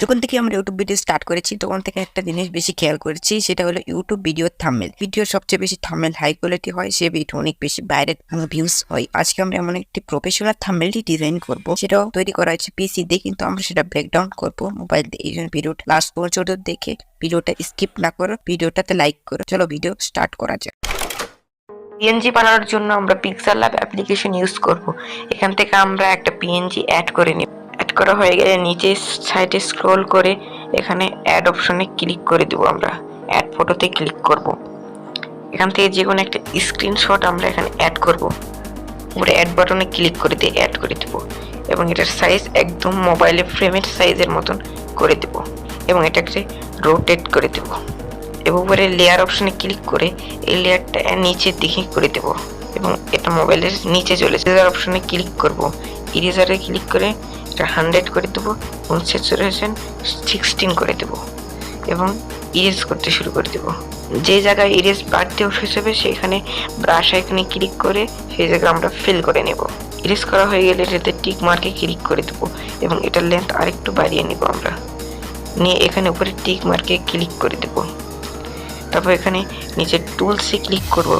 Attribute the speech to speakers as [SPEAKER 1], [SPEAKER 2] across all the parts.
[SPEAKER 1] যখন থেকে আমরা ইউটিউব ভিডিও স্টার্ট করেছি তখন থেকে একটা জিনিস বেশি খেয়াল করেছি, সেটা হলো ইউটিউব ভিডিওর থাম্বনেল। ভিডিওর সবচেয়ে বেশি থাম্বনেল হাই কোয়ালিটি হয়, সে ভিডিও অনেক বেশি ভাইরাল ভিউজ হয়। আজকে আমরা এমন একটি প্রফেশনাল থাম্বনেলটি ডিজাইন করব, সেটাও তৈরি করা হয়েছে পিসি দিয়ে, কিন্তু আমরা সেটা ব্রেকডাউন করব মোবাইল দিয়ে। এই জন্য ভিডিওটা লাস্ট পর্যন্ত দেখে ভিডিওটা স্কিপ না করো, ভিডিওটাতে লাইক করো। চলো ভিডিও স্টার্ট করা যাক। পিএনজি বানানোর জন্য আমরা পিক্সেল ল্যাব অ্যাপ্লিকেশন ইউজ করব। এখান থেকে আমরা একটা পিএনজি অ্যাড করে নিব। অ্যাড করা হয়ে গেলে নিচে সাইডে স্ক্রল করে এখানে অ্যাড অপশনে ক্লিক করে দেব। আমরা অ্যাড ফটোতে ক্লিক করব। এখান থেকে যে কোনো একটা স্ক্রিনশট আমরা এখানে অ্যাড করব। উপরে অ্যাড বাটনে ক্লিক করে দিয়ে অ্যাড করে দেব এবং এটার সাইজ একদম মোবাইলে ফ্রেমের সাইজের মতন করে দেব এবং এটাকে রোটেট করে দেব এবং উপরে লেয়ার অপশনে ক্লিক করে এই লেয়ারটা নিচের দিকে করে দেব এবং এটা মোবাইলের নিচে চলে যাবে। ইরেজার অপশনে ক্লিক করব। ইরেজারে ক্লিক করে এটা 100 করে দেব এবং স্যাচুরেশন 16 করে দেব এবং ইরেজ করতে শুরু করে দেব। যে জায়গায় ইরেজ বাড়তে শেষ হবে সেখানে ব্রাশ আইকনে ক্লিক করে সেই জায়গায় আমরা ফিল করে নেব। ইরেজ করা হয়ে গেলে এটাতে টিক মার্কে ক্লিক করে দেব এবং এটার লেন্থ আরেকটু বাড়িয়ে নেব আমরা, নিয়ে এখানে উপরে টিক মার্কে ক্লিক করে দেব। তারপর এখানে নিচে টুলসে ক্লিক করব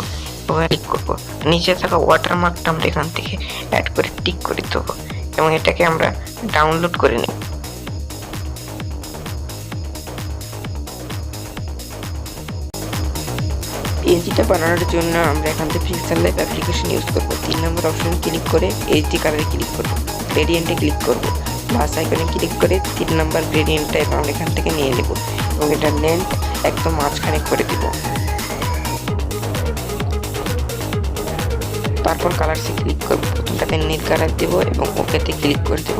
[SPEAKER 1] এবং ক্লিক করব। নিচে থাকা ওয়াটারমার্কটা আমরা এখান থেকে অ্যাড করে টিক করে দেবো এবং এটাকে আমরা ডাউনলোড করে নেব। পিএনজিটা বানানোর জন্য আমরা এখান থেকে পিক্সেল ল্যাব অ্যাপ্লিকেশন ইউজ করব। 3 নম্বর অপশনে ক্লিক করে এইচডি কালারে ক্লিক করব, গ্রেডিয়েন্টে ক্লিক করব, প্লাস আইকনে ক্লিক করে 3 নম্বর গ্রেডিয়েন্টটা আমরা এখান থেকে নিয়ে নেব এবং এটার লেন্থ একদম মাঝখানে করে দেব। তারপর কালারসে ক্লিক করব। প্রথমটাতে নীল কালার দেব এবং ওকেতে ক্লিক করে দেব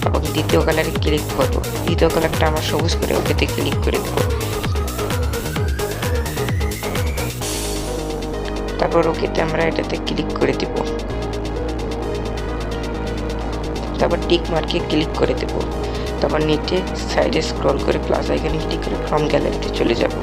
[SPEAKER 1] এবং দ্বিতীয় কালারে ক্লিক করব। দ্বিতীয় কালারটা আমরা সবুজ করে ওকেতে ক্লিক করে দেব। তারপর ওকেতে আমরা এটাতে ক্লিক করে দেব। তারপর টিক মার্কে ক্লিক করে দেব। তারপর নিচে সাইডে স্ক্রল করে প্লাস আইকনে ক্লিক করে ফ্রম গ্যালারিতে চলে যাব।